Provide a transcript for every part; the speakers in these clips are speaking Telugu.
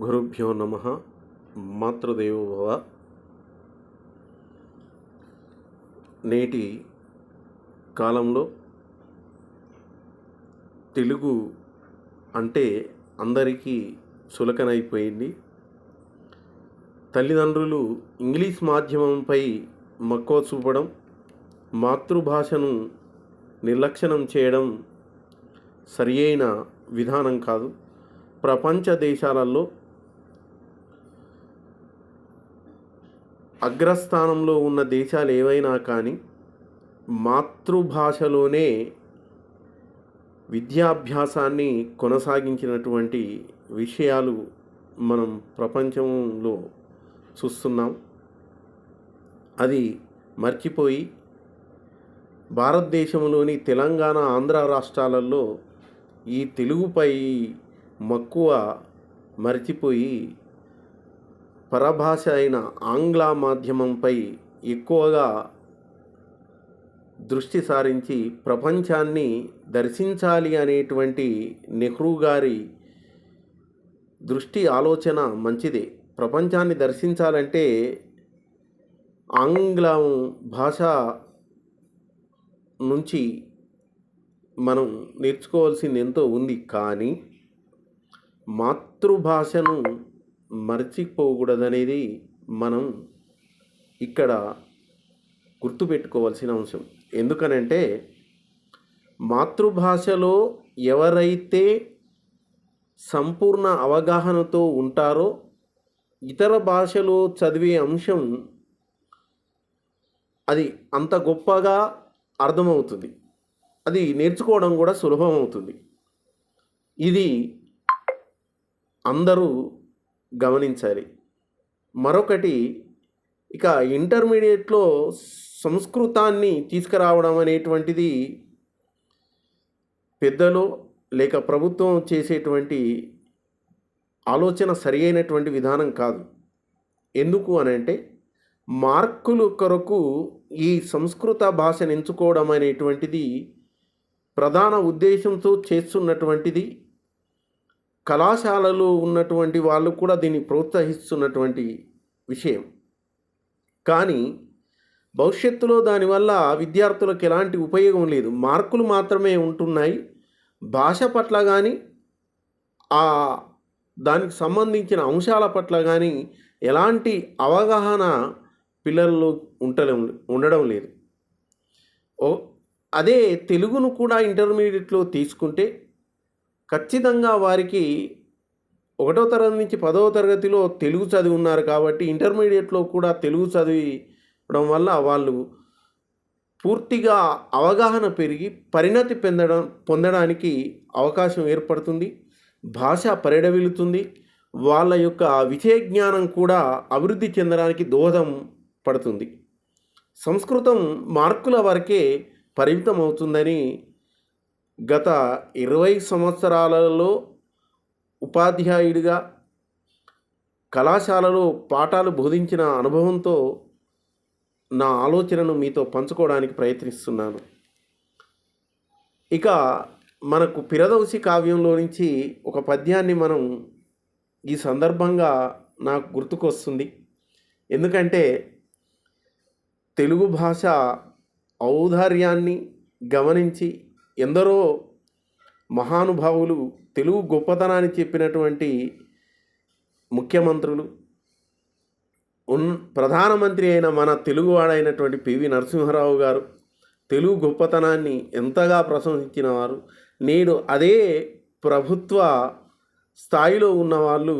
గురుభ్యో నమ. మాతృదేవో భవ. నేటి కాలంలో తెలుగు అంటే అందరికీ చులకనైపోయింది. తల్లిదండ్రులు ఇంగ్లీష్ మాధ్యమంపై మక్కువ చూపడం, మాతృభాషను నిర్లక్ష్యం చేయడం సరి అయిన విధానం కాదు. ప్రపంచ దేశాలలో అగ్రస్థానంలో ఉన్న దేశాలు ఏవైనా కానీ మాతృభాషలోనే విద్యాభ్యాసాన్ని కొనసాగించినటువంటి విషయాలు మనం ప్రపంచంలో చూస్తున్నాం. అది మర్చిపోయి భారతదేశంలోని తెలంగాణ, ఆంధ్ర రాష్ట్రాలలో ఈ తెలుగుపై మక్కువ మర్చిపోయి పరభాష అయిన ఆంగ్ల మాధ్యమంపై ఎక్కువగా దృష్టి సారించి ప్రపంచాన్ని దర్శించాలి అనేటువంటి నెహ్రూ గారి దృష్టి ఆలోచన మంచిదే. ప్రపంచాన్ని దర్శించాలంటే ఆంగ్లం భాష నుంచి మనం నేర్చుకోవాల్సింది ఎంతో ఉంది. కానీ మాతృభాషను మర్చిపోకూడదనేది మనం ఇక్కడ గుర్తుపెట్టుకోవాల్సిన అంశం. ఎందుకనంటే మాతృభాషలో ఎవరైతే సంపూర్ణ అవగాహనతో ఉంటారో ఇతర భాషలో చదివే అంశం అది అంత గొప్పగా అర్థమవుతుంది. అది నేర్చుకోవడం కూడా సులభం అవుతుంది. ఇది అందరూ గమనించాలి. మరొకటి, ఇక ఇంటర్మీడియట్లో సంస్కృతాన్ని తీసుకురావడం అనేటువంటిది పెద్దలు లేక ప్రభుత్వం చేసేటువంటి ఆలోచన సరి అయినటువంటి విధానం కాదు. ఎందుకు అనంటే మార్కుల కొరకు ఈ సంస్కృత భాషను ఎంచుకోవడం అనేటువంటిది ప్రధాన ఉద్దేశంతో చేస్తున్నటువంటిది. కళాశాలలో ఉన్నటువంటి వాళ్ళు కూడా దీన్ని ప్రోత్సహిస్తున్నటువంటి విషయం. కానీ భవిష్యత్తులో దానివల్ల విద్యార్థులకు ఎలాంటి ఉపయోగం లేదు. మార్కులు మాత్రమే ఉంటున్నాయి. భాష పట్ల కానీ దానికి సంబంధించిన అంశాల పట్ల కానీ ఎలాంటి అవగాహన పిల్లల్లో ఉండడం లేదు. అదే తెలుగును కూడా ఇంటర్మీడియట్లో తీసుకుంటే ఖచ్చితంగా వారికి 1వ తరగతి నుంచి 10వ తరగతిలో తెలుగు చదివి ఉన్నారు కాబట్టి ఇంటర్మీడియట్లో కూడా తెలుగు చదివడం వల్ల వాళ్ళు పూర్తిగా అవగాహన పెరిగి పరిణతి పొందడానికి అవకాశం ఏర్పడుతుంది. భాష పరిడవిల్లుతుంది. వాళ్ళ యొక్క విషయ జ్ఞానం కూడా అభివృద్ధి చెందడానికి దోహదం పడుతుంది. సంస్కృతం మార్కుల వరకే పరిమితం అవుతుందని గత 20 సంవత్సరాలలో ఉపాధ్యాయుడిగా కళాశాలలో పాఠాలు బోధించిన అనుభవంతో నా ఆలోచనను మీతో పంచుకోవడానికి ప్రయత్నిస్తున్నాను. ఇక మనకు పిరదౌసి కావ్యంలో నుంచి ఒక పద్యాన్ని మనం ఈ సందర్భంగా నాకు గుర్తుకొస్తుంది. ఎందుకంటే తెలుగు భాష ఔదార్యాన్ని గమనించి ఎందరో మహానుభావులు తెలుగు గొప్పతనాన్ని చెప్పినటువంటి ముఖ్యమంత్రులు, ప్రధానమంత్రి అయిన మన తెలుగువాడైనటువంటి పివి నరసింహారావు గారు తెలుగు గొప్పతనాన్ని ఎంతగా ప్రశంసించిన వారు. నేడు అదే ప్రభుత్వ స్థాయిలో ఉన్నవాళ్ళు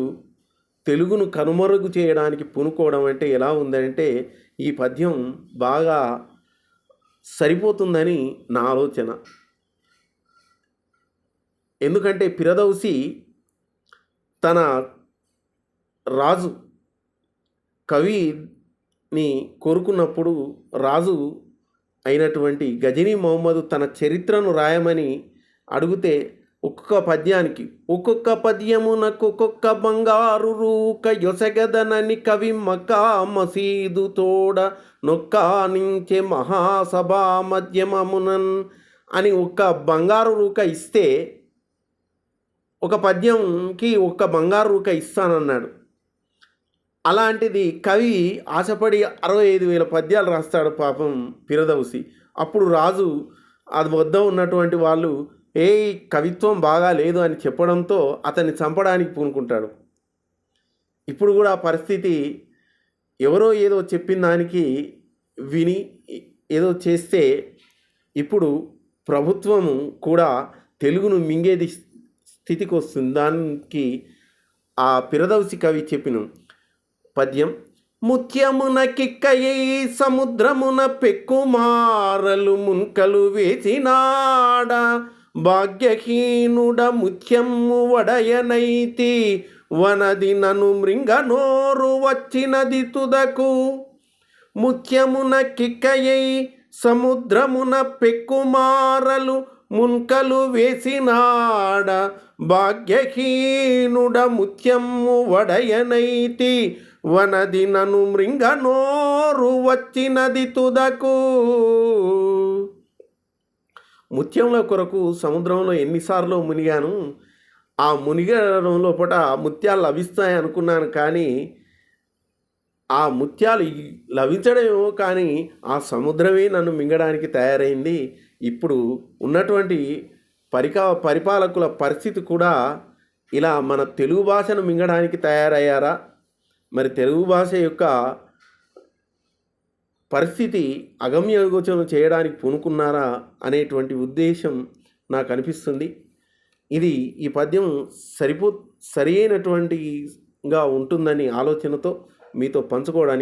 తెలుగును కనుమరుగు చేయడానికి పూనుకోవడం అంటే ఎలా ఉందంటే ఈ పద్యం బాగా సరిపోతుందని నా ఆలోచన. ఎందుకంటే పిరదౌసి తన రాజు కవిని కోరుకున్నప్పుడు రాజు అయినటువంటి గజనీ మహమ్మద్ తన చరిత్రను రాయమని అడిగితే ఒక్కొక్క పద్యమునకు ఒక్కొక్క బంగారు రూక యొసగదనని కవి మకా మసీదు తోడ నొక్కానించే మహాసభా మధ్యమమునన్ అని ఒక్క బంగారు రూక ఇస్తే ఒక పద్యంకి ఒక్క బంగారు రూక ఇస్తానన్నాడు. అలాంటిది కవి ఆశపడి 65,000 పద్యాలు రాస్తాడు పాపం ఫిరదౌసి. అప్పుడు రాజు అది వద్ద ఉన్నటువంటి వాళ్ళు ఏ కవిత్వం బాగా లేదు అని చెప్పడంతో అతన్ని చంపడానికి పూనుకుంటాడు. ఇప్పుడు కూడా ఆ పరిస్థితి, ఎవరో ఏదో చెప్పిన దానికి విని ఏదో చేస్తే ఇప్పుడు ప్రభుత్వము కూడా తెలుగును మింగేది స్థితికి వస్తుంది. దానికి ఆ ఫిరదౌసి కవి చెప్పిన పద్యం: ముత్యమున కిక్కయై సముద్రమున పెక్కుమారలు మున్కలు వేసినాడ, భాగ్యహీనుడ ముత్యము వడయనైతి, వనది నను మృంగనోరు వచ్చినది తుదకు. ముత్యమున కిక్కయై సముద్రమున పెక్కుమారలు మున్కలు వేసినాడ, భాగ్యహీనుడ ముత్యము వడయనైతి, వనది నను మృంగనోరు వచ్చినది తుదకు. ముత్యముల కొరకు సముద్రంలో ఎన్నిసార్లు మునిగాను, ఆ మునిగడం లోపల ముత్యాలు లభిస్తాయి అనుకున్నాను, కానీ ఆ ముత్యాలు లభించడమేమో కానీ ఆ సముద్రమే నన్ను మింగడానికి తయారైంది. ఇప్పుడు ఉన్నటువంటి పరిపాలకుల పరిస్థితి కూడా ఇలా మన తెలుగు భాషను మింగడానికి తయారయ్యారా? మరి తెలుగు భాష యొక్క పరిస్థితి అగమ్యగోచరం చేయడానికి పూనుకున్నారా అనేటువంటి ఉద్దేశం నాకు అనిపిస్తుంది. ఇది ఈ పద్యం సరి అయినటువంటిగా ఉంటుందని ఆలోచనతో మీతో పంచుకోవడానికి